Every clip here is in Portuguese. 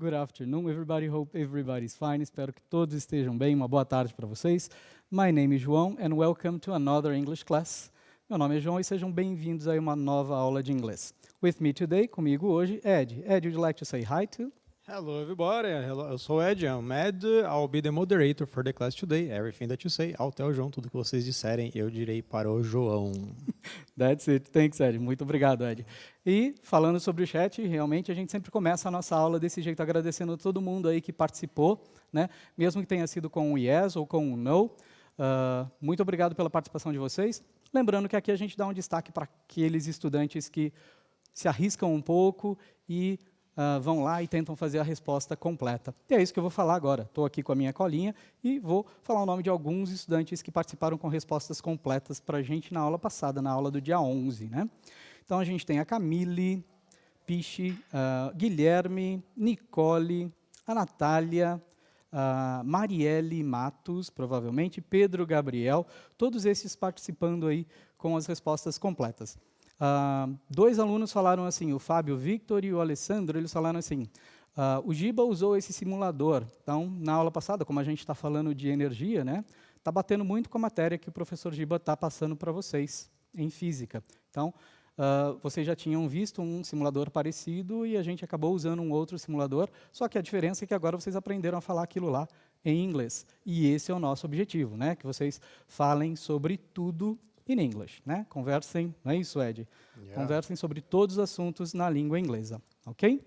Good afternoon, everybody. Hope everybody's fine. Espero que todos estejam bem. Uma boa tarde para vocês. My name is João and welcome to another English class. Meu nome é João e sejam bem-vindos a uma nova aula de inglês. With me today, comigo hoje, Ed. Ed, would you like to say hi to? Hello, everybody. Hello, eu sou o Ed. I'm Ed. I'll be the moderator for the class today. Everything that you say, I'll tell João. Tudo que vocês disserem, eu direi para o João. That's it. Thanks, Ed. Muito obrigado, Ed. E, falando sobre o chat, realmente a gente sempre começa a nossa aula desse jeito, agradecendo a todo mundo aí que participou, né? Mesmo que tenha sido com um yes ou com um no. Muito obrigado pela participação de vocês. Lembrando que aqui a gente dá um destaque para aqueles estudantes que se arriscam um pouco e vão lá e tentam fazer a resposta completa. E é isso que eu vou falar agora. Estou aqui com a minha colinha e vou falar o nome de alguns estudantes que participaram com respostas completas para a gente na aula passada, na aula do dia 11. Né? Então, a gente tem a Camille, Pichi, Guilherme, Nicole, a Natália, Marielle Matos, provavelmente, Pedro Gabriel, todos esses participando aí com as respostas completas. Dois alunos falaram assim, o Fábio Victor e o Alessandro, eles falaram assim, o Giba usou esse simulador. Então, na aula passada, como a gente está falando de energia, né, está batendo muito com a matéria que o professor Giba está passando para vocês, em física. Então, vocês já tinham visto um simulador parecido e a gente acabou usando um outro simulador, só que a diferença é que agora vocês aprenderam a falar aquilo lá em inglês. E esse é o nosso objetivo, né, que vocês falem sobre tudo in English, né? Conversem, não é isso, Ed? Yeah. Conversem sobre todos os assuntos na língua inglesa, ok?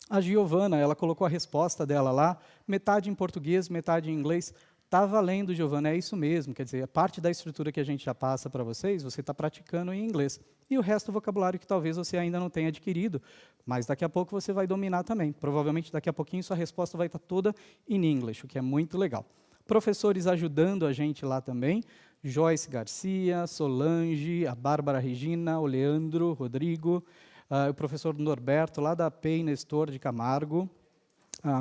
A Giovana, ela colocou a resposta dela lá, metade em português, metade em inglês. Tá valendo, Giovana, é isso mesmo. Quer dizer, a parte da estrutura que a gente já passa para vocês, você está praticando em inglês. E o resto do vocabulário que talvez você ainda não tenha adquirido, mas daqui a pouco você vai dominar também. Provavelmente daqui a pouquinho sua resposta vai estar toda in English, o que é muito legal. Professores ajudando a gente lá também. Joyce Garcia, Solange, a Bárbara Regina, o Leandro, Rodrigo, o professor Norberto, lá da PEI Nestor de Camargo,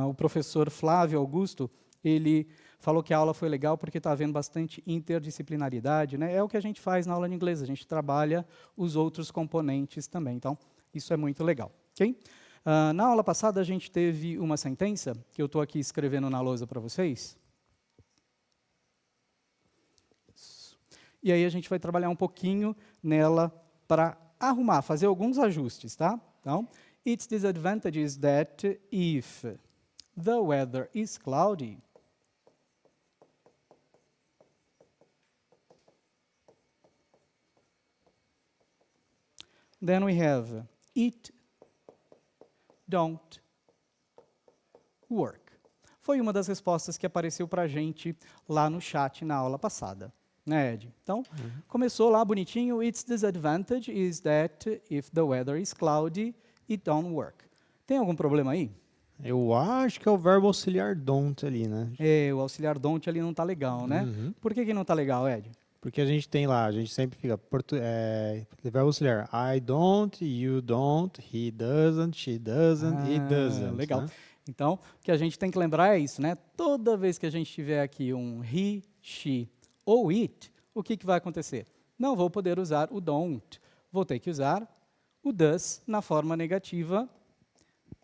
o professor Flávio Augusto, ele falou que a aula foi legal porque está havendo bastante interdisciplinaridade, né? É o que a gente faz na aula de inglês, a gente trabalha os outros componentes também, então isso é muito legal. Okay? Na aula passada a gente teve uma sentença, que eu estou aqui escrevendo na lousa para vocês. E aí a gente vai trabalhar um pouquinho nela para arrumar, fazer alguns ajustes, tá? Então, its disadvantage is that if the weather is cloudy, then we have it don't work. Foi uma das respostas que apareceu para a gente lá no chat na aula passada. Né, Ed? Então, começou lá bonitinho. Its disadvantage is that if the weather is cloudy, it don't work. Tem algum problema aí? Eu acho que é o verbo auxiliar don't ali, né? O auxiliar don't ali não está legal, né? Por que não está legal, Ed? Porque a gente tem lá, a gente sempre fica verbo auxiliar. I don't, you don't, he doesn't, she doesn't, it doesn't. Legal. Né? Então, o que a gente tem que lembrar é isso, né? Toda vez que a gente tiver aqui um he, she ou it, o que vai acontecer? Não vou poder usar o don't. Vou ter que usar o does na forma negativa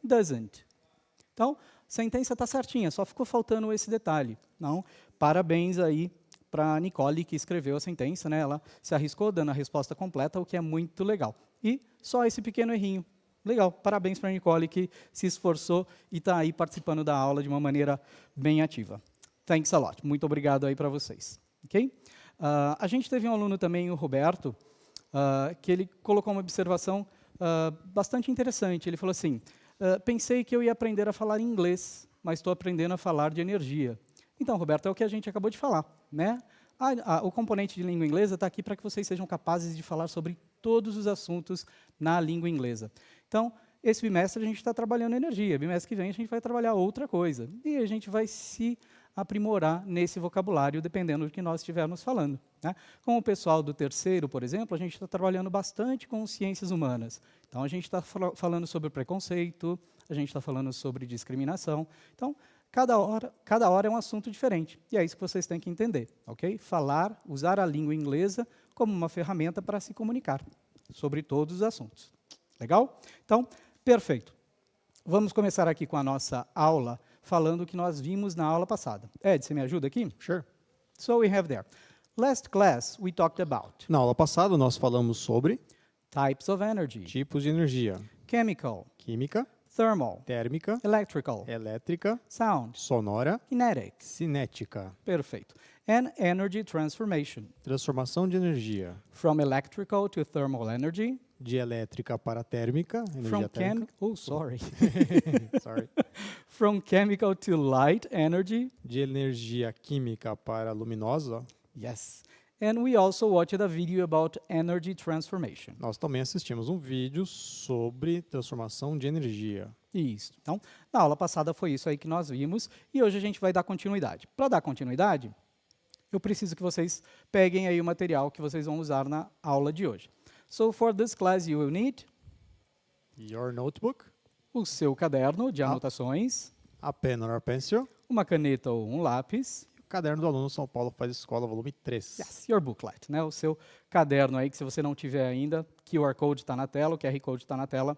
doesn't. Então, a sentença está certinha, só ficou faltando esse detalhe. Não, parabéns aí para a Nicole, que escreveu a sentença, né? Ela se arriscou dando a resposta completa, o que é muito legal. E só esse pequeno errinho. Legal, parabéns para a Nicole, que se esforçou e está aí participando da aula de uma maneira bem ativa. Thanks a lot. Muito obrigado aí para vocês. Okay? A gente teve um aluno também, o Roberto, que ele colocou uma observação bastante interessante. Ele falou assim, pensei que eu ia aprender a falar inglês, mas estou aprendendo a falar de energia. Então, Roberto, é o que a gente acabou de falar. Né? O componente de língua inglesa está aqui para que vocês sejam capazes de falar sobre todos os assuntos na língua inglesa. Então, esse bimestre a gente está trabalhando energia, bimestre que vem a gente vai trabalhar outra coisa. E a gente vai se aprimorar nesse vocabulário, dependendo do que nós estivermos falando. Né? Com o pessoal do terceiro, por exemplo, a gente está trabalhando bastante com ciências humanas. Então, a gente está falando sobre preconceito, a gente está falando sobre discriminação. Então, cada hora é um assunto diferente. E é isso que vocês têm que entender. Okay? Falar, usar a língua inglesa como uma ferramenta para se comunicar sobre todos os assuntos. Legal? Então, perfeito. vamos começar aqui com a nossa aula, falando o que nós vimos na aula passada. Ed, você me ajuda aqui? Sure. So we have there. Last class, we talked about Na aula passada, nós falamos sobre types of energy, tipos de energia: chemical, química, thermal, térmica, electrical, elétrica, sound, sonora, kinetic. cinética. Perfeito. And energy transformation, Transformação de energia from electrical to thermal energy, de elétrica para térmica, from energia térmica. Sorry. from chemical to light energy. De energia química para luminosa. Yes. And we also watched a video about energy transformation. Nós também assistimos um vídeo sobre transformação de energia. Isso. Então, na aula passada foi isso aí que nós vimos e hoje a gente vai dar continuidade. Para dar continuidade, eu preciso que vocês peguem aí o material que vocês vão usar na aula de hoje. So, for this class, you will need Your notebook, o seu caderno de anotações, a pen or a pencil, uma caneta ou um lápis. o caderno do aluno São Paulo Faz Escola, volume 3. Yes, your booklet, né? O seu caderno aí, que se você não tiver ainda, QR Code está na tela, o QR Code está na tela,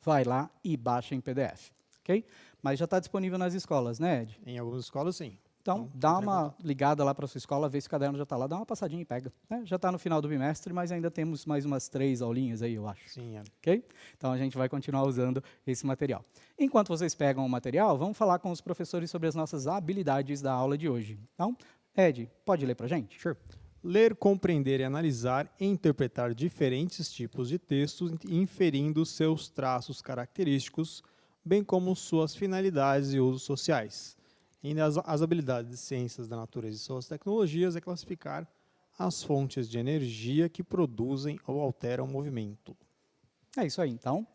vai lá e baixa em PDF, ok? Mas já está disponível nas escolas, né, Ed? Em algumas escolas, sim. Então, dá uma ligada lá para a sua escola, vê se o caderno já está lá, dá uma passadinha e pega. Né? Já está no final do bimestre, mas ainda temos mais umas 3 aulinhas aí, eu acho. Sim, é. Ok? Então, a gente vai continuar usando esse material. Enquanto vocês pegam o material, vamos falar com os professores sobre as nossas habilidades da aula de hoje. Então, Ed, pode ler para a gente? Sure. Ler, compreender e analisar e interpretar diferentes tipos de textos, inferindo seus traços característicos, bem como suas finalidades e usos sociais. E as habilidades de ciências da natureza e suas tecnologias é classificar as fontes de energia que produzem ou alteram o movimento. É isso aí, então.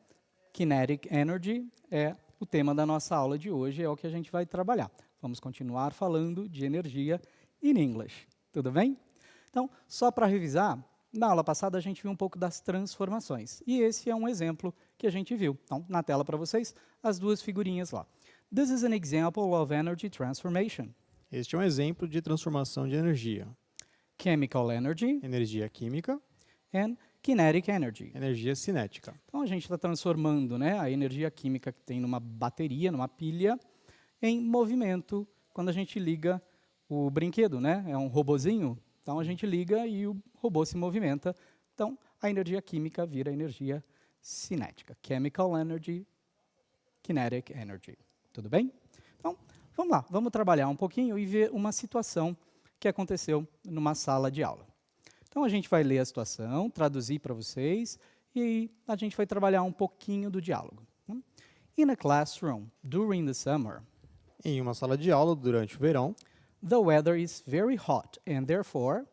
Kinetic Energy é o tema da nossa aula de hoje, é o que a gente vai trabalhar. Vamos continuar falando de energia in English. Tudo bem? Então, só para revisar, na aula passada a gente viu um pouco das transformações. E esse é um exemplo que a gente viu. Então, na tela para vocês, as duas figurinhas lá. This is an example of energy transformation. Este é um exemplo de transformação de energia. Chemical energy Energia química, and kinetic energy. energia cinética. Então, a gente está transformando, né, a energia química que tem numa bateria, numa pilha, em movimento quando a gente liga o brinquedo, né? É um robozinho. Então, a gente liga e o robô se movimenta. Então, a energia química vira energia cinética. Chemical energy, kinetic energy. Tudo bem? Então, vamos lá. Vamos trabalhar um pouquinho e ver uma situação que aconteceu numa sala de aula. Então, a gente vai ler a situação, traduzir para vocês, e aí a gente vai trabalhar um pouquinho do diálogo. In a classroom, during the summer, Em uma sala de aula durante o verão, the weather is very hot, and therefore,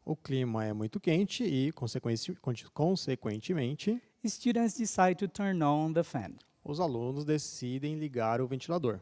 o clima é muito quente e, consequentemente, students decide to turn on the fan. os alunos decidem ligar o ventilador.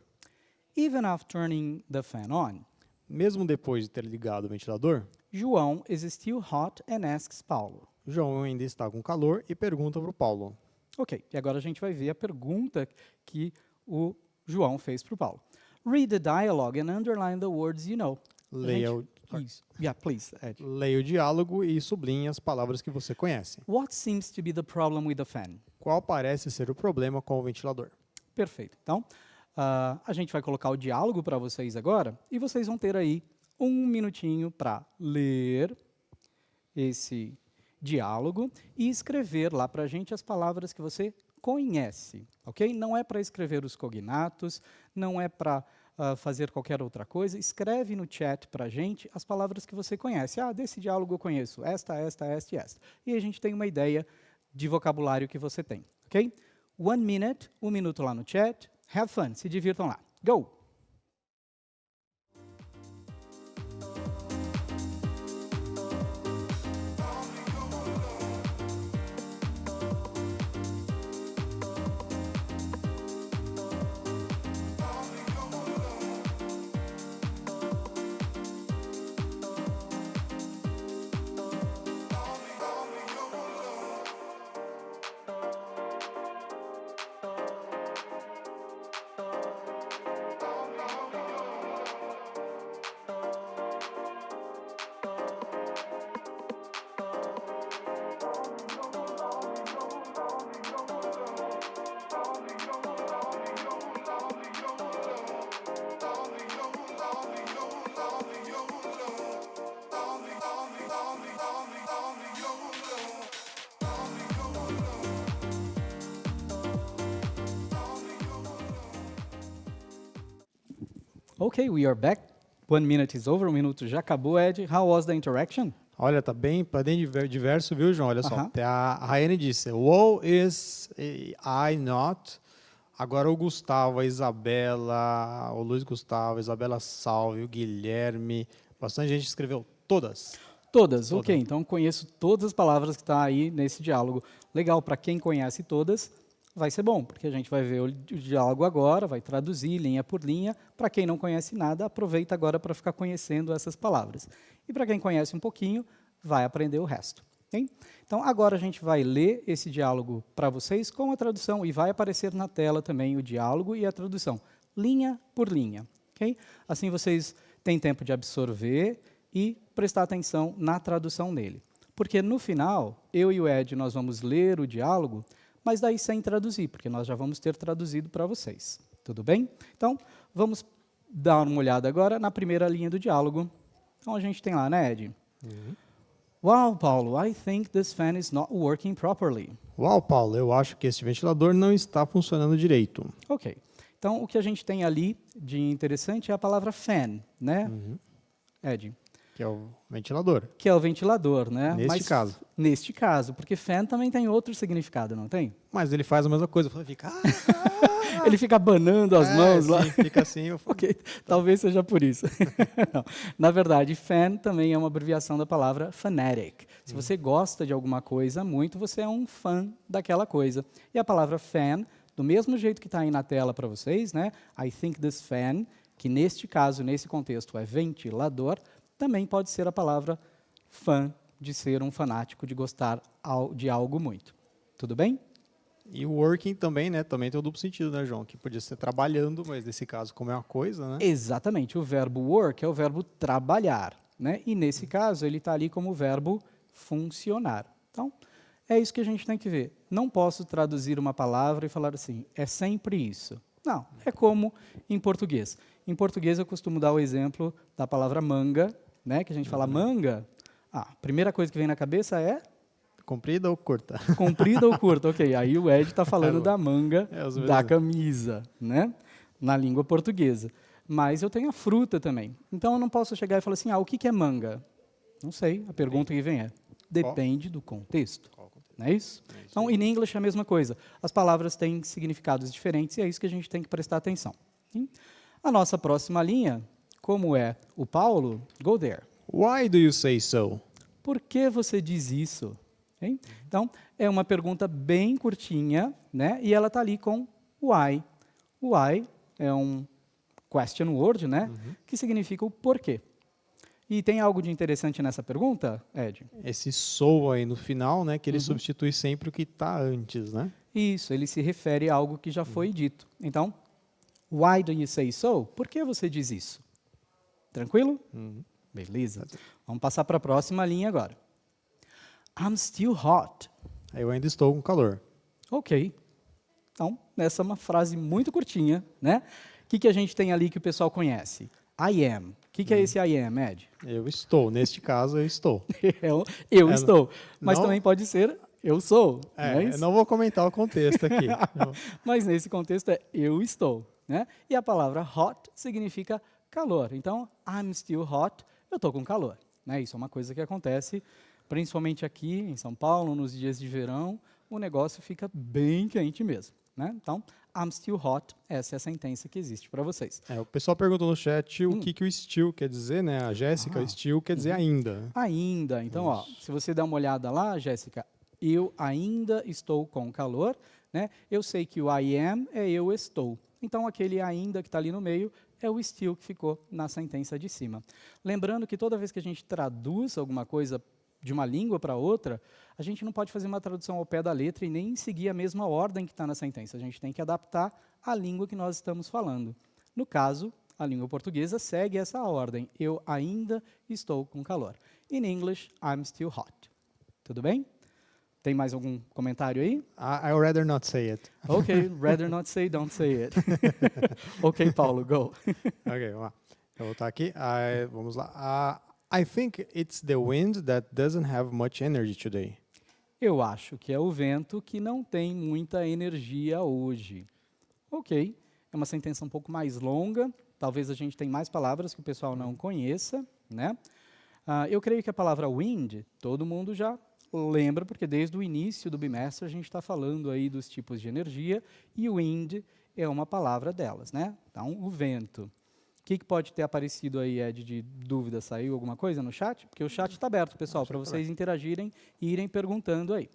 Even after turning the fan on, Mesmo depois de ter ligado o ventilador, João is still hot and asks Paulo. João ainda está com calor e pergunta para o Paulo. Ok, e agora a gente vai ver a pergunta que o João fez para o Paulo. Read the dialogue and underline the words you know. Leia o, Isso. Yeah, please, Ed. leia o diálogo e sublinhe as palavras que você conhece. What seems to be the problem with the fan? Qual parece ser o problema com o ventilador? Perfeito. Então, a gente vai colocar o diálogo para vocês agora e vocês vão ter aí um minutinho para ler esse diálogo e escrever lá para a gente as palavras que você conhece, ok? Não é para escrever os cognatos, não é para fazer qualquer outra coisa. Escreve no chat para a gente as palavras que você conhece. Ah, desse diálogo eu conheço esta e esta. E a gente tem uma ideia de vocabulário que você tem, ok? 1 minute, 1 minuto lá no chat. Have fun, se divirtam lá. Go! Okay, we are back. 1 minute is over. 1 minuto já acabou, Ed. How was the interaction? Olha, tá bem diverso, viu, João? Olha só. Aham. A Raiane disse, "Woe is I not." Agora o Gustavo, a Isabela, o Luiz Gustavo, a Isabela Salve, o Guilherme. Bastante gente escreveu todas. Todas, ok. Então, conheço todas as palavras que estão aí nesse diálogo. Legal, para quem conhece todas, vai ser bom, porque a gente vai ver o diálogo agora, vai traduzir linha por linha. Para quem não conhece nada, aproveita agora para ficar conhecendo essas palavras. E para quem conhece um pouquinho, vai aprender o resto. Okay? Então, agora a gente vai ler esse diálogo para vocês com a tradução e vai aparecer na tela também o diálogo e a tradução, linha por linha. Okay? Assim vocês têm tempo de absorver e prestar atenção na tradução dele. Porque no final, eu e o Ed, nós vamos ler o diálogo, mas daí sem traduzir, porque nós já vamos ter traduzido para vocês. Tudo bem? Então, vamos dar uma olhada agora na primeira linha do diálogo. Então, a gente tem lá, né, Ed? Wow, Paulo, I think this fan is not working properly. Uau, Paulo, eu acho que este ventilador não está funcionando direito. Ok. Então, o que a gente tem ali de interessante é a palavra fan, né, Ed? Que é o ventilador. Que é o ventilador, né? Neste caso. Neste caso, porque fan também tem outro significado, não tem? Mas ele faz a mesma coisa. Fica... Ele fica abanando as mãos lá. Sim, fica assim. Ok, talvez seja por isso. Não. Na verdade, fan também é uma abreviação da palavra fanatic. Se você gosta de alguma coisa muito, você é um fã daquela coisa. E a palavra fan, do mesmo jeito que está aí na tela para vocês, né? I think this fan, que neste caso, nesse contexto, é ventilador, também pode ser a palavra fã, de ser um fanático, de gostar de algo muito. Tudo bem? E o working também, né? Também tem o duplo sentido, né, João? Que podia ser trabalhando, mas nesse caso, como é uma coisa, né? Exatamente. O verbo work é o verbo trabalhar, né? E nesse caso, ele está ali como o verbo funcionar. Então, é isso que a gente tem que ver. Não posso traduzir uma palavra e falar assim, é sempre isso. Não, é como em português. Em português, eu costumo dar o exemplo da palavra manga, né? Que a gente fala manga. A primeira coisa que vem na cabeça é Comprida ou curta? comprida ou curta. Ok, aí o Ed está falando da manga da camisa, né? Na língua portuguesa. Mas eu tenho a fruta também. Então, eu não posso chegar e falar assim, o que é manga? Não sei, a pergunta que vem é, depende do contexto. Não é isso? Então, in English é a mesma coisa. As palavras têm significados diferentes e é isso que a gente tem que prestar atenção. A nossa próxima linha, como é o Paulo, go there. Why do you say so? Por que você diz isso? Okay? Então, é uma pergunta bem curtinha, né? E ela está ali com why. Why é um question word, né? Que significa o porquê. E tem algo de interessante nessa pergunta, Ed? Esse so aí no final, né? Que ele substitui sempre o que está antes, né? Isso, ele se refere a algo que já foi dito. Então, why do you say so? Por que você diz isso? Tranquilo? Beleza. Vamos passar para a próxima linha agora. I'm still hot. Eu ainda estou com calor. Ok. Então, essa é uma frase muito curtinha, né? O que a gente tem ali que o pessoal conhece? I am. O que é esse I am, Ed? Eu estou. Neste caso, eu estou. eu estou. Mas não- também pode ser eu sou. não é Eu isso? não vou comentar o contexto aqui. Mas nesse contexto é eu estou. Né? E a palavra hot significa calor. Então, I'm still hot, eu estou com calor. Né? Isso é uma coisa que acontece principalmente aqui em São Paulo, nos dias de verão, o negócio fica bem quente mesmo. Né? Então, I'm still hot, essa é a sentença que existe para vocês. O pessoal perguntou no chat o que o still quer dizer, né? A Jéssica, still quer dizer ainda. Ainda. Então, se você der uma olhada lá, Jéssica, eu ainda estou com calor. Né? Eu sei que o I am é eu estou. Então, aquele ainda que está ali no meio é o still que ficou na sentença de cima. Lembrando que toda vez que a gente traduz alguma coisa de uma língua para outra, a gente não pode fazer uma tradução ao pé da letra e nem seguir a mesma ordem que está na sentença. A gente tem que adaptar à língua que nós estamos falando. No caso, a língua portuguesa segue essa ordem. Eu ainda estou com calor. In English, I'm still hot. Tudo bem? Tem mais algum comentário aí? I'd rather not say it. Ok, rather not say, don't say it. Ok, Paulo, go. Ok, vamos lá. Eu vou voltar aqui. Vamos lá. I think it's the wind that doesn't have much energy today. Eu acho que é o vento que não tem muita energia hoje. Ok, É uma sentença um pouco mais longa, talvez a gente tenha mais palavras que o pessoal não conheça, né? Eu creio que a palavra wind, todo mundo já lembra, porque desde o início do bimestre a gente está falando aí dos tipos de energia, e wind é uma palavra delas, né? Então, o vento. O que pode ter aparecido aí, Ed, de dúvida? Saiu alguma coisa no chat? Porque o chat está aberto, pessoal, para vocês interagirem e irem perguntando aí.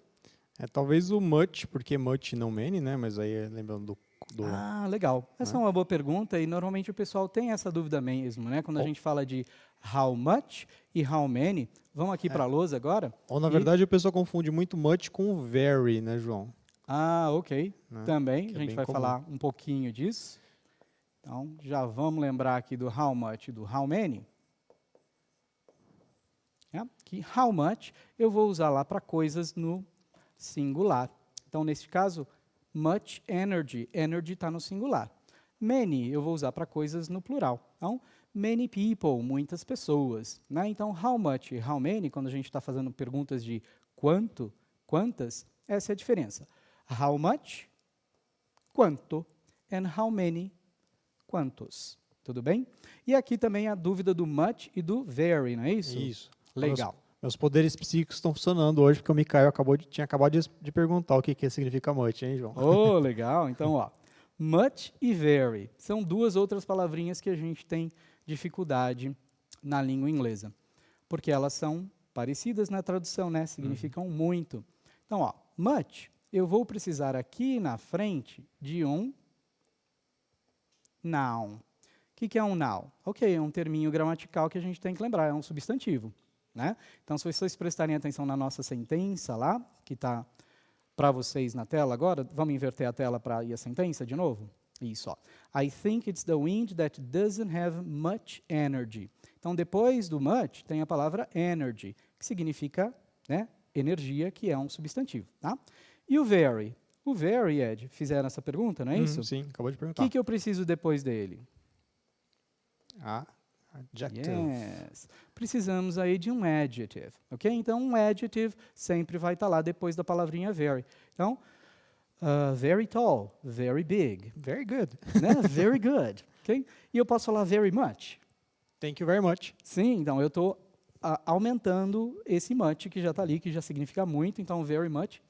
Talvez o much, porque much não many, né? Mas aí lembrando do Legal. Essa é uma boa pergunta e normalmente o pessoal tem essa dúvida mesmo, né? Quando a gente fala de how much e how many, vamos aqui para a lousa agora. Ou, na verdade, o pessoal confunde muito much com very, né, João? Ok. Né? Também, Que a é gente bem vai comum. falar um pouquinho disso. Então, já vamos lembrar aqui do how much e do how many. Que how much eu vou usar lá para coisas no singular. Então, nesse caso, much energy. Energy está no singular. Many eu vou usar para coisas no plural. Então, many people, muitas pessoas. Né? Então, how much e how many, quando a gente está fazendo perguntas de quanto, quantas, essa é a diferença. How much, quanto, and how many, quantos. Tudo bem? E aqui também a dúvida do much e do very, não é isso? Isso. Legal. Meus poderes psíquicos estão funcionando hoje, porque o Mikael tinha acabado de perguntar o que significa much, hein, João? Oh, legal. Então, ó, much e very são duas outras palavrinhas que a gente tem dificuldade na língua inglesa, porque elas são parecidas na tradução, né? Significam muito. Então, ó, much, eu vou precisar aqui na frente de um noun. O que é um noun? Ok, é um terminho gramatical que a gente tem que lembrar, é um substantivo. Né? Então, se vocês prestarem atenção na nossa sentença lá, que está para vocês na tela agora, vamos inverter a tela para ir a sentença de novo? Isso, ó. I think it's the wind that doesn't have much energy. Então, depois do much, tem a palavra energy, que significa, né, energia, que é um substantivo. Tá? E o very? O very, Ed, fizeram essa pergunta, não é isso? Sim, acabou de O perguntar. que eu preciso depois dele? Adjective. Yes. Precisamos aí de um adjective, ok? Então, um adjective sempre vai estar lá depois da palavrinha very. Então, very tall, very big. Very good. Né? Very good, ok? E eu posso falar very much? Thank you very much. Sim, então eu estou aumentando esse much que já está ali, que já significa muito. Então, very much,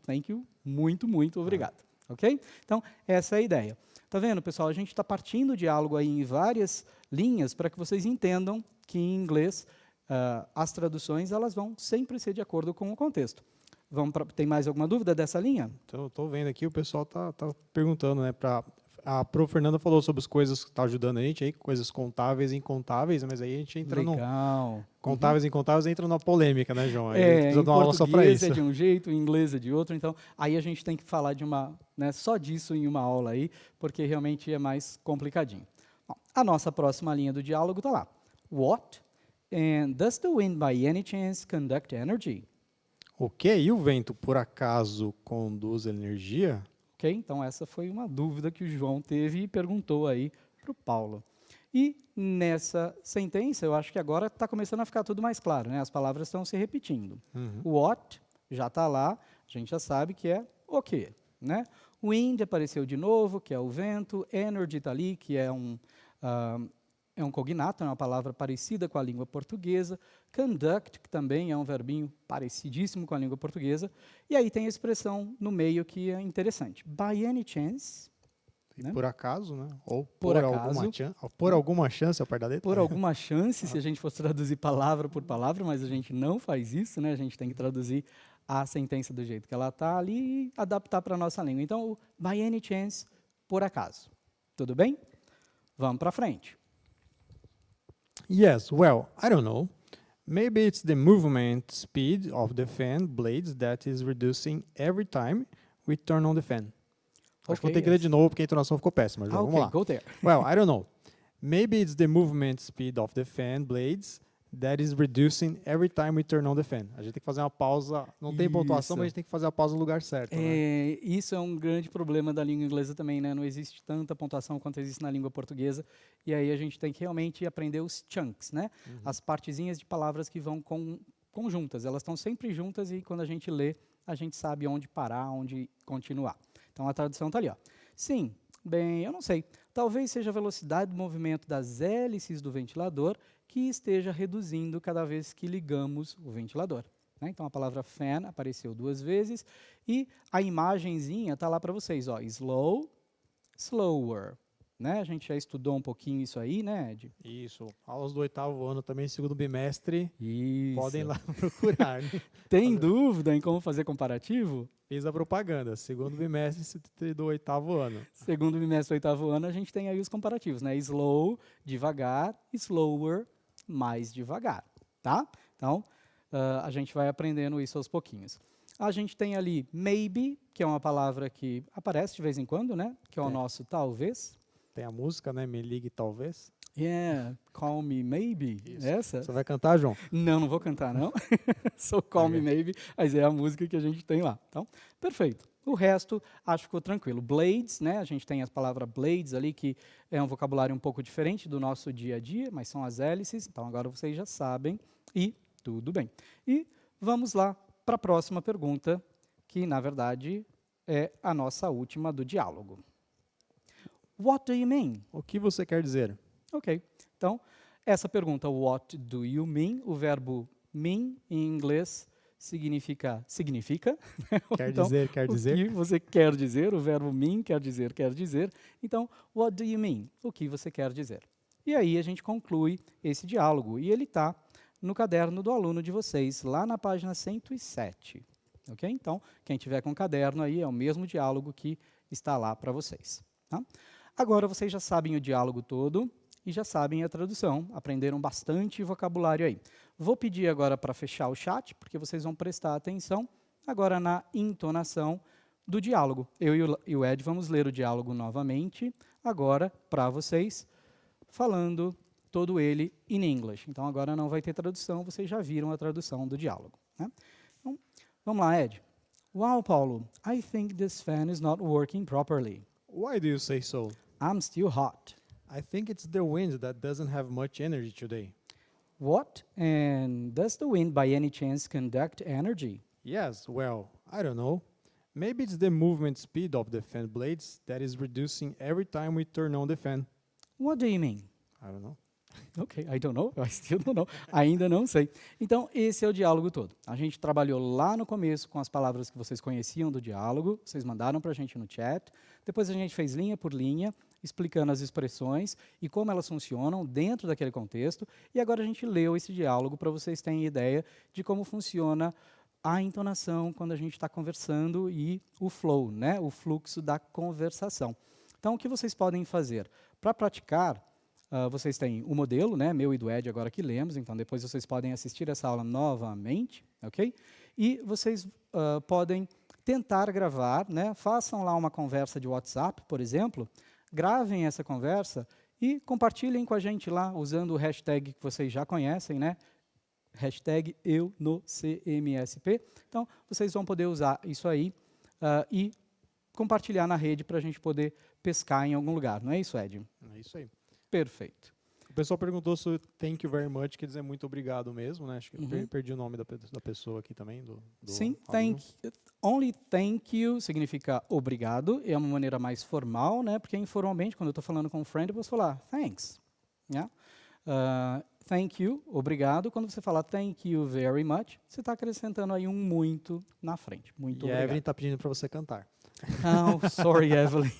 thank you, muito, muito obrigado, ok? Então, essa é a ideia. Tá vendo, pessoal? A gente está partindo o diálogo aí em várias linhas para que vocês entendam que em inglês as traduções elas vão sempre ser de acordo com o contexto. Tem mais alguma dúvida dessa linha? Estou vendo aqui, o pessoal tá perguntando, né? A Pro Fernanda falou sobre as coisas que está ajudando a gente aí, coisas contáveis e incontáveis, mas aí a gente entra Legal. contáveis e incontáveis, entra na polêmica, né, João? Aí Em dar uma aula só para português isso. é de um jeito, em inglês é de outro, então aí a gente tem que falar de só disso em uma aula aí, porque realmente é mais complicadinho. Bom, a nossa próxima linha do diálogo está lá. What? And does the wind by any chance conduct energy? Ok, e o vento, por acaso, conduz energia? Ok, então essa foi uma dúvida que o João teve e perguntou aí para o Paulo. E nessa sentença, eu acho que agora está começando a ficar tudo mais claro, né? As palavras estão se repetindo. What já está lá, a gente já sabe que é o quê, né? Wind apareceu de novo, que é o vento. Energy está ali, que é um cognato, é uma palavra parecida com a língua portuguesa. Conduct, que também é um verbinho parecidíssimo com a língua portuguesa. E aí tem a expressão no meio que é interessante. By any chance, né? Por acaso, né? Ou Por acaso. Por alguma chance, ao par da letra. Por alguma chance, se a gente fosse traduzir palavra por palavra, mas a gente não faz isso, né? A gente tem que traduzir a sentença do jeito que ela está ali e adaptar para a nossa língua. Então, o by any chance, por acaso. Tudo bem? Vamos para frente. Yes, well, I don't know. Maybe it's the movement speed of the fan blades that is reducing every time we turn on the fan. Acho que vou ter que ler de novo porque a entonação ficou péssima. Vamos lá. Go there. Well, I don't know. Maybe it's the movement speed of the fan blades that is reducing every time we turn on the fan. A gente tem que fazer uma pausa. Não tem pontuação, mas a gente tem que fazer a pausa no lugar certo. Né? Isso é um grande problema da língua inglesa também, né? Não existe tanta pontuação quanto existe na língua portuguesa. E aí a gente tem que realmente aprender os chunks, né? As partezinhas de palavras que vão conjuntas. Elas estão sempre juntas e quando a gente lê, a gente sabe onde parar, onde continuar. Então a tradução está ali, ó. Sim, Bem, eu não sei. Talvez seja a velocidade do movimento das hélices do ventilador que esteja reduzindo cada vez que ligamos o ventilador. Né? Então, a palavra fan apareceu 2 vezes e a imagenzinha está lá para vocês. Ó, slow, slower. Né? A gente já estudou um pouquinho isso aí, né, Ed? Isso. Aulas do 8º ano também, segundo bimestre. Isso. Podem lá procurar. Né? Tem dúvida em como fazer comparativo? Fiz a propaganda. Segundo bimestre do 8º ano. Segundo bimestre, 8º ano, a gente tem aí os comparativos, né? Slow, devagar, slower, mais devagar, tá? Então, a gente vai aprendendo isso aos pouquinhos. A gente tem ali maybe, que é uma palavra que aparece de vez em quando, né? Que é o nosso talvez. Tem a música, né? Me ligue talvez. Yeah, call me maybe. Isso. Essa? Você vai cantar, João? Não vou cantar, não. Sou Call Me Maybe, mas é a música que a gente tem lá. Então, perfeito. O resto, acho que ficou tranquilo. Blades, né? A gente tem a palavra blades ali, que é um vocabulário um pouco diferente do nosso dia a dia, mas são as hélices, então agora vocês já sabem e tudo bem. E vamos lá para a próxima pergunta, que, na verdade, é a nossa última do diálogo. What do you mean? O que você quer dizer? Ok. Então, essa pergunta, what do you mean? O verbo mean, em inglês, significa. Né? Quer Então, dizer, quer dizer. O que você quer dizer, o verbo mean quer dizer, quer dizer. Então, what do you mean? O que você quer dizer? E aí a gente conclui esse diálogo. E ele está no caderno do aluno de vocês, lá na página 107. Ok? Então, quem tiver com o caderno aí, é o mesmo diálogo que está lá para vocês. Tá? Agora vocês já sabem o diálogo todo e já sabem a tradução, aprenderam bastante vocabulário aí. Vou pedir agora para fechar o chat, porque vocês vão prestar atenção agora na entonação do diálogo. Eu e o Ed vamos ler o diálogo novamente, agora para vocês, falando todo ele in English. Então agora não vai ter tradução, vocês já viram a tradução do diálogo. Né? Então, vamos lá, Ed. Wow, Paulo, I think this fan is not working properly. Why do you say so? I'm still hot. I think it's the wind that doesn't have much energy today. What? And does the wind by any chance conduct energy? Yes, well, I don't know. Maybe it's the movement speed of the fan blades that is reducing every time we turn on the fan. What do you mean? I don't know. Ok, I don't know, I still don't know, ainda não sei. Então, esse é o diálogo todo. A gente trabalhou lá no começo com as palavras que vocês conheciam do diálogo, vocês mandaram para a gente no chat, depois a gente fez linha por linha, explicando as expressões e como elas funcionam dentro daquele contexto, e agora a gente leu esse diálogo para vocês terem ideia de como funciona a entonação quando a gente está conversando e o flow, né, o fluxo da conversação. Então, o que vocês podem fazer? Para praticar, vocês têm o modelo, né, meu e do Ed agora que lemos, então depois vocês podem assistir essa aula novamente, ok? E vocês podem tentar gravar, né, façam lá uma conversa de WhatsApp, por exemplo, gravem essa conversa e compartilhem com a gente lá, usando o hashtag que vocês já conhecem, né, hashtag #EuNoCMSP. Então, vocês vão poder usar isso aí e compartilhar na rede para a gente poder pescar em algum lugar, não é isso, Ed? É isso aí. Perfeito. O pessoal perguntou se thank you very much quer dizer muito obrigado mesmo, né? Acho que eu perdi o nome da pessoa aqui também. Do Sim, aluno. only thank you significa obrigado, é uma maneira mais formal, né? Porque informalmente, quando eu estou falando com um friend, eu posso falar thanks. Yeah? Thank you, obrigado. Quando você fala thank you very much, você está acrescentando aí um muito na frente. Muito E a obrigado. Evelyn está pedindo para você cantar. Oh, sorry, Evelyn.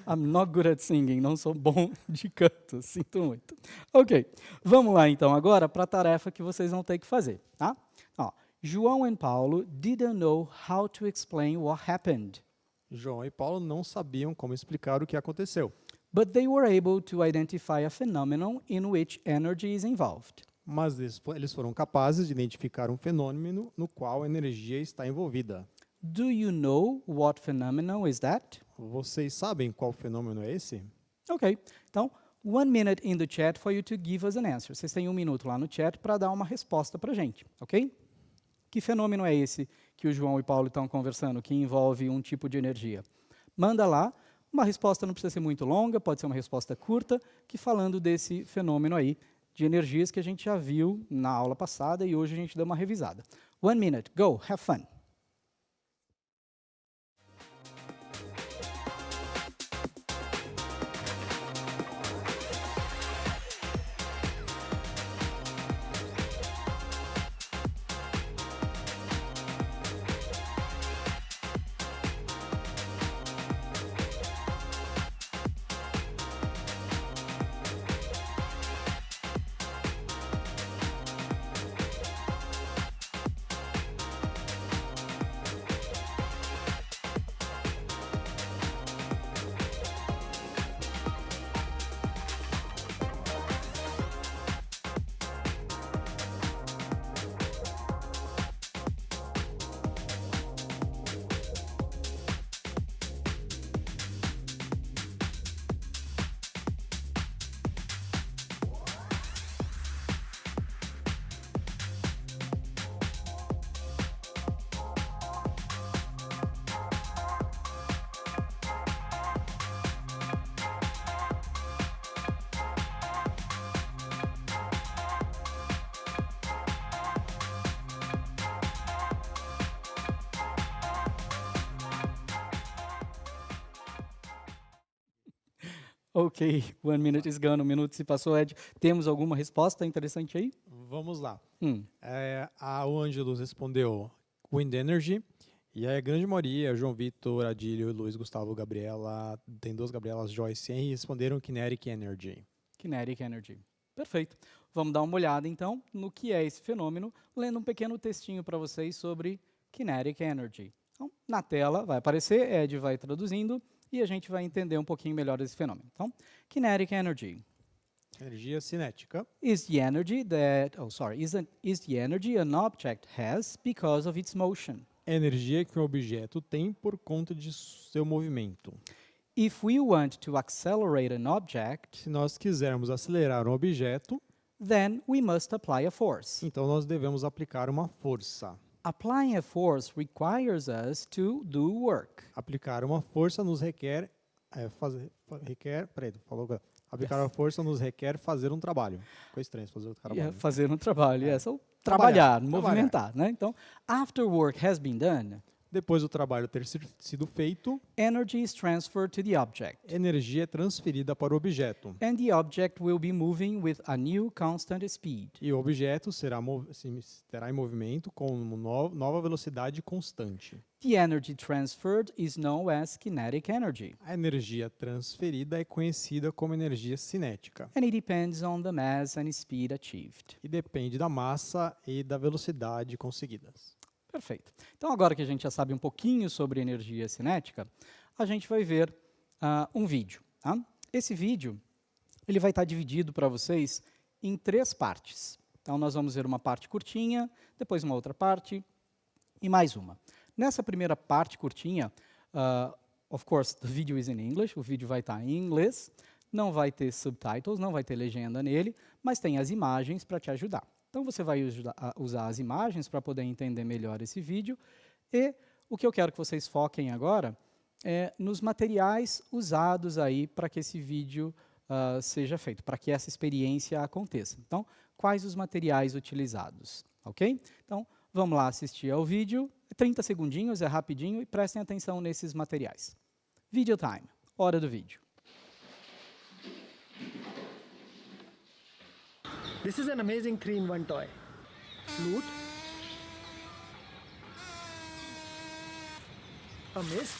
I'm not good at singing. Não sou bom de canto. Sinto muito. Ok. Vamos lá, então, agora para a tarefa que vocês vão ter que fazer. Tá? Ó, João e Paulo didn't know how to explain what happened. João e Paulo não sabiam como explicar o que aconteceu. But they were able to identify a phenomenon in which energy is involved. Mas eles foram capazes de identificar um fenômeno no qual a energia está envolvida. Do you know what phenomenon is that? Vocês sabem qual fenômeno é esse? Ok. Então, 1 minute in the chat for you to give us an answer. Vocês têm 1 minuto lá no chat para dar uma resposta para a gente, ok? Que fenômeno é esse que o João e Paulo estão conversando, que envolve um tipo de energia? Manda lá. Uma resposta não precisa ser muito longa, pode ser uma resposta curta, que falando desse fenômeno aí de energias que a gente já viu na aula passada e hoje a gente dá uma revisada. 1 minute, go, have fun. Ok, 1 minute is gone, 1 minuto se passou, Ed. Temos alguma resposta interessante aí? Vamos lá. Hum. O Ângelos respondeu Wind Energy. E aí a grande maioria, João Vitor, Adílio, Luiz Gustavo, Gabriela, tem 2 Gabrielas, Joyce e Henry, responderam Kinetic Energy. Kinetic Energy. Perfeito. Vamos dar uma olhada, então, no que é esse fenômeno, lendo um pequeno textinho para vocês sobre Kinetic Energy. Então, na tela vai aparecer, Ed vai traduzindo, e a gente vai entender um pouquinho melhor esse fenômeno. Então, Kinetic Energy Energia cinética. is the energy that, is the energy an object has because of its motion. Energia que um objeto tem por conta de seu movimento. If we want to accelerate an object, Se nós quisermos acelerar um objeto, then we must apply a force. então nós devemos aplicar uma força. Applying a force requires us to do work. Aplicar uma força nos requer aplicar a força nos requer fazer um trabalho. Ficou estranho fazer outro trabalho. Fazer um trabalho, É. ou trabalhar, Trabalhar. movimentar, né? Então, after work has been done, Depois do trabalho ter sido feito, energy is transferred to the object, energia é transferida para o objeto. and the object will be moving with a new constant speed. E o objeto estará em movimento com uma nova velocidade constante. The energy transferred is known as kinetic energy, A energia transferida é conhecida como energia cinética and it depends on the mass and speed achieved. e depende da massa e da velocidade conseguidas. Perfeito. Então, agora que a gente já sabe um pouquinho sobre energia cinética, a gente vai ver um vídeo. Tá? Esse vídeo ele vai estar dividido para vocês em 3 partes. Então, nós vamos ver uma parte curtinha, depois uma outra parte e mais uma. Nessa primeira parte curtinha, of course, the video is in English, o vídeo vai estar em inglês, não vai ter subtitles, não vai ter legenda nele, mas tem as imagens para te ajudar. Então, você vai usar as imagens para poder entender melhor esse vídeo. E o que eu quero que vocês foquem agora é nos materiais usados aí para que esse vídeo seja feito, para que essa experiência aconteça. Então, quais os materiais utilizados, ok? Então, vamos lá assistir ao vídeo. 30 segundinhos, é rapidinho, e prestem atenção nesses materiais. Video time, hora do vídeo. This is an amazing 3-in-1 toy. Flute, a mist,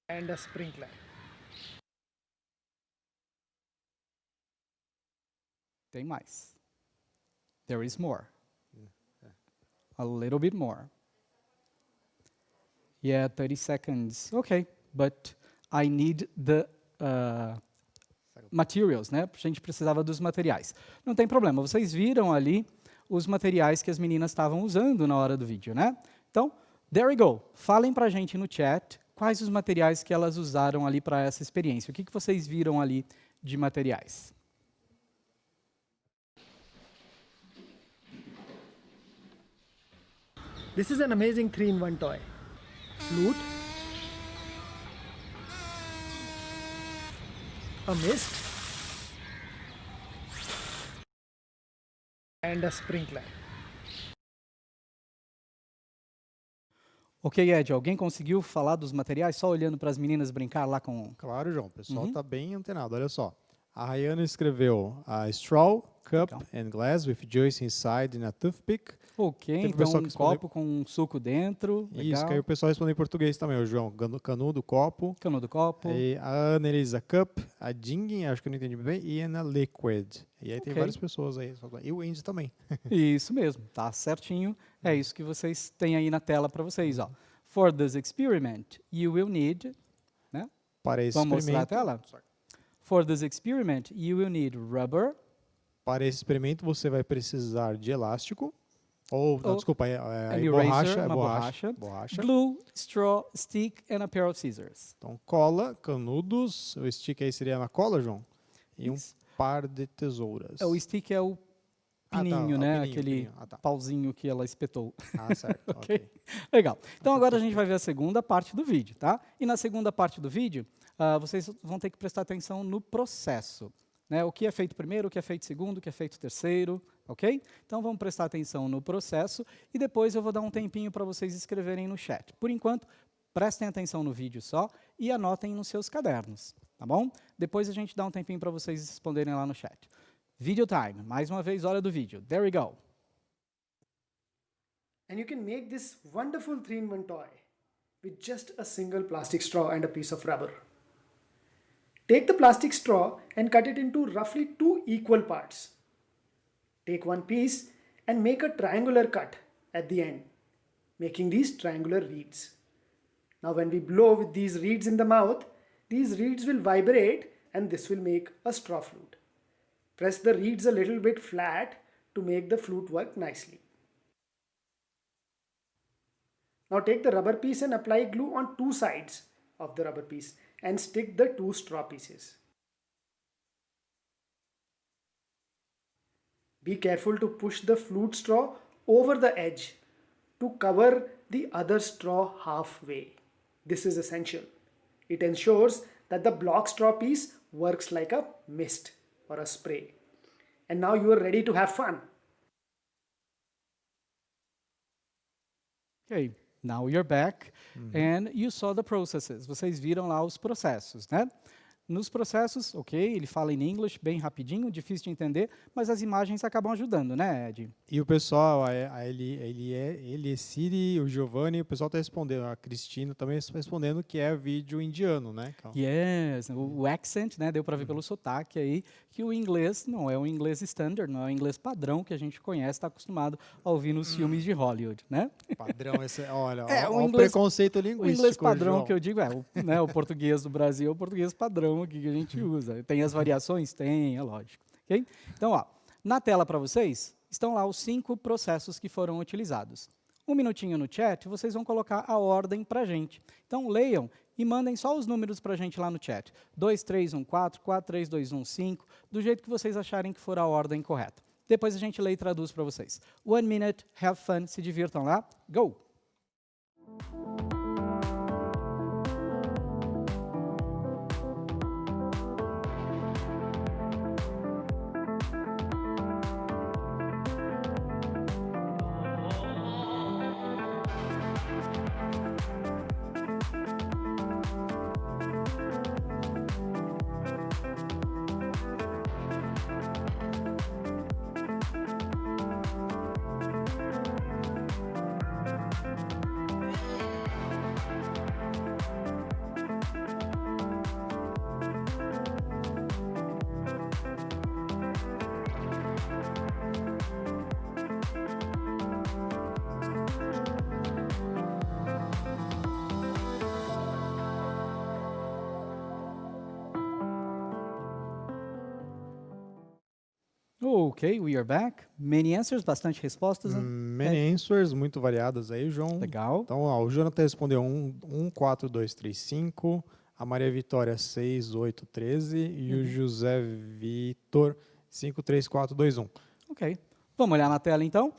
and a sprinkler. Tem mais. There is more. A little bit more. Yeah, 30 seconds. Okay, but I need the materials, né? A gente precisava dos materiais. Não tem problema, vocês viram ali os materiais que as meninas estavam usando na hora do vídeo, né? Então, there we go. Falem pra gente no chat quais os materiais que elas usaram ali para essa experiência. O que vocês viram ali de materiais? This is an amazing 3-in-1 toy. Flute, a mist, and a sprinkler. Ok, Ed, alguém conseguiu falar dos materiais só olhando para as meninas brincar lá com... Claro, João, o pessoal está bem antenado. Olha só. A Rayana escreveu a straw, cup and glass with juice inside and a toothpick. Ok, Teve então pessoal um que respondeu- copo com um suco dentro. Isso, Legal. que aí o pessoal respondeu em português também, o João. Canudo, copo. Cano do copo. E a Ana Elisa Cup, a Jingin, acho que eu não entendi bem, e a Liquid. E aí tem Ok. várias pessoas aí. E o Andy também. Isso mesmo, tá certinho. É isso que vocês têm aí na tela para vocês, ó. For this experiment, you will need, né? Para esse Vamos mostrar a experimento, tela? For this experiment, you will need rubber, para esse experimento você vai precisar de elástico, ou, não, Ou desculpa, an borracha, eraser, uma borracha, borracha, glue, straw, stick and a pair of scissors. Então, cola, canudos, o stick aí seria na cola, João? E Isso. um par de tesouras. O stick é o pininho, o né? pininho, Aquele pininho. Ah, tá. pauzinho que ela espetou. Ah, certo. Ok. ok. Legal. Então agora a gente vai ver a segunda parte do vídeo, tá? E na segunda parte do vídeo, vocês vão ter que prestar atenção no processo, né? O que é feito primeiro, o que é feito segundo, o que é feito terceiro, ok? Então vamos prestar atenção no processo e depois eu vou dar um tempinho para vocês escreverem no chat. Por enquanto, prestem atenção no vídeo só e anotem nos seus cadernos, tá bom? Depois a gente dá um tempinho para vocês responderem lá no chat. Video time, mais uma vez, hora do vídeo. There we go. And you can make this wonderful 3-in-1 toy with just a single plastic straw and a piece of rubber. Take the plastic straw and cut it into roughly 2 equal parts. Take one piece and make a triangular cut at the end, making these triangular reeds. Now when we blow with these reeds in the mouth, these reeds will vibrate and this will make a straw flute. Press the reeds a little bit flat to make the flute work nicely. Now take the rubber piece and apply glue on 2 sides of the rubber piece and stick the 2 straw pieces. Be careful to push the flute straw over the edge to cover the other straw halfway. This is essential. It ensures that the block straw piece works like a mist or a spray. And now you are ready to have fun. Ok, now you're back and you saw the processes. Vocês viram lá os processos, né? Nos processos, ok, ele fala em inglês bem rapidinho, difícil de entender, mas as imagens acabam ajudando, né, Ed? E o pessoal, ele Siri, o Giovanni, o pessoal está respondendo, a Cristina também está respondendo que é vídeo indiano, né? Yes, o accent, né, deu para ver pelo sotaque aí, que o inglês não é um inglês standard, não é um inglês padrão que a gente conhece, está acostumado a ouvir nos filmes de Hollywood, né? Padrão, olha, o o inglês- preconceito O linguístico. inglês padrão João. que eu digo é o português do Brasil, é o português padrão aqui que a gente usa. Tem as variações? Tem, é lógico. Okay? Então, ó, na tela para vocês, estão lá os 5 processos que foram utilizados. Um minutinho no chat, vocês vão colocar a ordem para a gente. Então, leiam e mandem só os números para a gente lá no chat. 2, 3, 1, 4, 4, 3, 2, 1, 5, do jeito que vocês acharem que for a ordem correta. Depois a gente lê e traduz para vocês. 1 minute, have fun, se divirtam lá. Go! Ok, we are back. Many answers, bastante respostas. Né? Many answers, muito variadas aí, João. Legal. Então, ó, o Jonathan respondeu 1, 4, 2, 3, 5. A Maria Vitória, 6, 8, 13. E o José Vitor, 5, 3, 4, 2, 1. Ok. Vamos olhar na tela, então.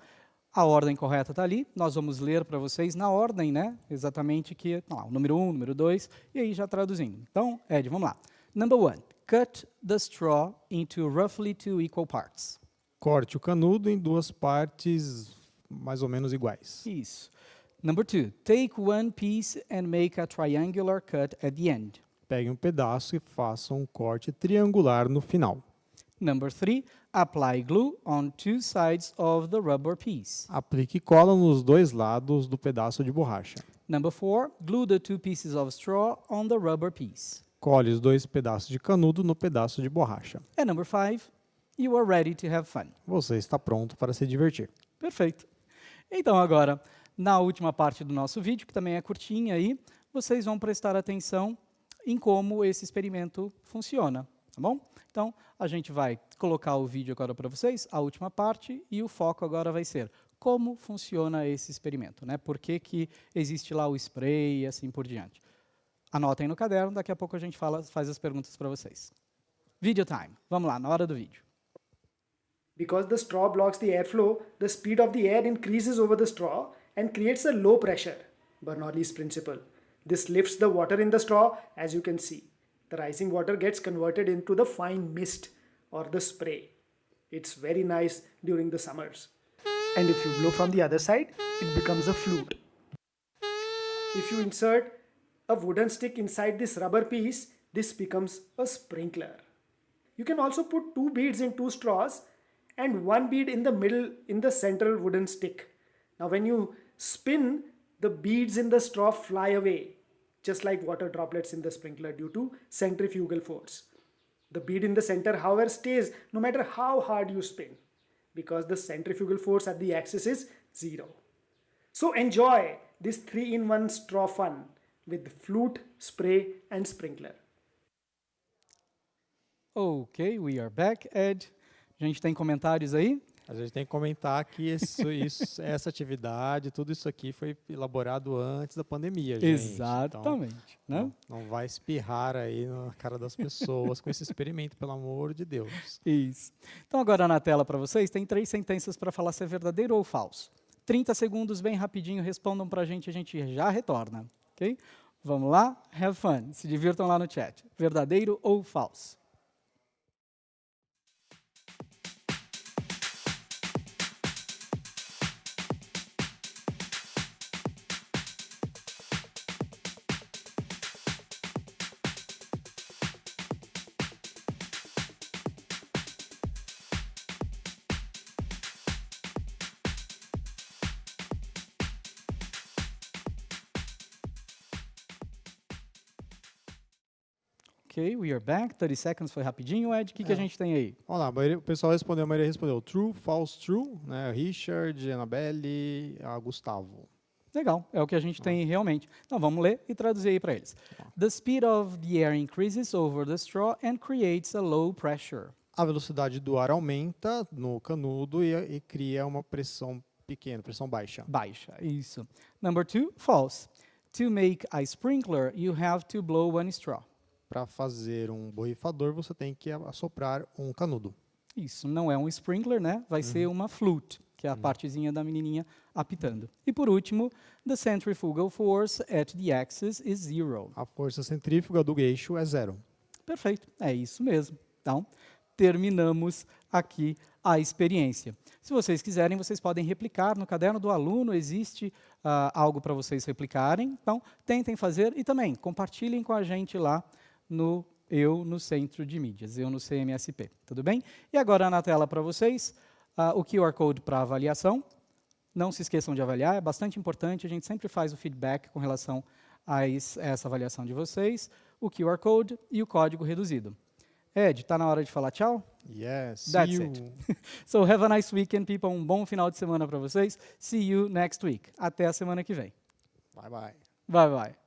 A ordem correta está ali. Nós vamos ler para vocês na ordem, né? Exatamente que... o número 1, número 2, e aí já traduzindo. Então, Ed, vamos lá. Number 1. Cut the straw into roughly 2 equal parts. Corte o canudo em 2 partes mais ou menos iguais. Isso. Number 2. Take one piece and make a triangular cut at the end. Pegue um pedaço e faça um corte triangular no final. Number 3. Apply glue on 2 sides of the rubber piece. Aplique cola nos 2 lados do pedaço de borracha. Number 4. Glue the 2 pieces of straw on the rubber piece. Cole os 2 pedaços de canudo no pedaço de borracha. And number 5. You are ready to have fun. Você está pronto para se divertir. Perfeito. Então, agora, na última parte do nosso vídeo, que também é curtinha aí, vocês vão prestar atenção em como esse experimento funciona, tá bom? Então, a gente vai colocar o vídeo agora para vocês, a última parte, e o foco agora vai ser como funciona esse experimento, né? Por que que existe lá o spray e assim por diante. Anotem no caderno, daqui a pouco a gente faz as perguntas para vocês. Video time. Vamos lá, na hora do vídeo. Because the straw blocks the airflow, the speed of the air increases over the straw and creates a low pressure, Bernoulli's principle. This lifts the water in the straw, as you can see. The rising water gets converted into the fine mist or the spray. It's very nice during the summers. And if you blow from the other side, it becomes a flute. If you insert a wooden stick inside this rubber piece, this becomes a sprinkler. You can also put 2 beads in 2 straws and 1 bead in the middle in the central wooden stick. Now when you spin, the beads in the straw fly away, just like water droplets in the sprinkler due to centrifugal force. The bead in the center, however, stays no matter how hard you spin, because the centrifugal force at the axis is 0. So enjoy this 3-in-1 straw fun with flute, spray and sprinkler. Ok, we are back. Ed, a gente tem comentários aí? A gente tem que comentar que essa atividade, tudo isso aqui foi elaborado antes da pandemia, gente. Exatamente. Então, né? não vai espirrar aí na cara das pessoas com esse experimento, pelo amor de Deus. Isso. Então agora na tela para vocês tem 3 sentenças para falar se é verdadeiro ou falso. 30 segundos, bem rapidinho, respondam para a gente já retorna. Ok? Vamos lá? Have fun. Se divirtam lá no chat. Verdadeiro ou falso? Ok, we are back. 30 seconds foi rapidinho. Ed, o que a gente tem aí? Vamos lá, o pessoal respondeu, a maioria respondeu true, false, true, né? Richard, Annabelle, Gustavo. Legal, é o que a gente tem realmente. Então vamos ler e traduzir aí para eles. The speed of the air increases over the straw and creates a low pressure. A velocidade do ar aumenta no canudo e cria uma pressão pequena, pressão baixa. Baixa, isso. Number 2, false. To make a sprinkler, you have to blow one straw. Para fazer um borrifador, você tem que assoprar um canudo. Isso, não é um sprinkler, né? Vai ser uma flute, que é a partezinha da menininha apitando. E por último, the centrifugal force at the axis is 0. A força centrífuga do eixo é 0. Perfeito, é isso mesmo. Então, terminamos aqui a experiência. Se vocês quiserem, vocês podem replicar. No caderno do aluno existe algo para vocês replicarem. Então, tentem fazer e também compartilhem com a gente lá no Centro de Mídias, no CMSP. Tudo bem? E agora na tela para vocês, o QR Code para avaliação. Não se esqueçam de avaliar, é bastante importante. A gente sempre faz o feedback com relação a essa avaliação de vocês. O QR Code e o código reduzido. Ed, está na hora de falar tchau? Yes, That's it. So have a nice weekend, people. Um bom final de semana para vocês. See you next week. Até a semana que vem. Bye, bye. Bye, bye.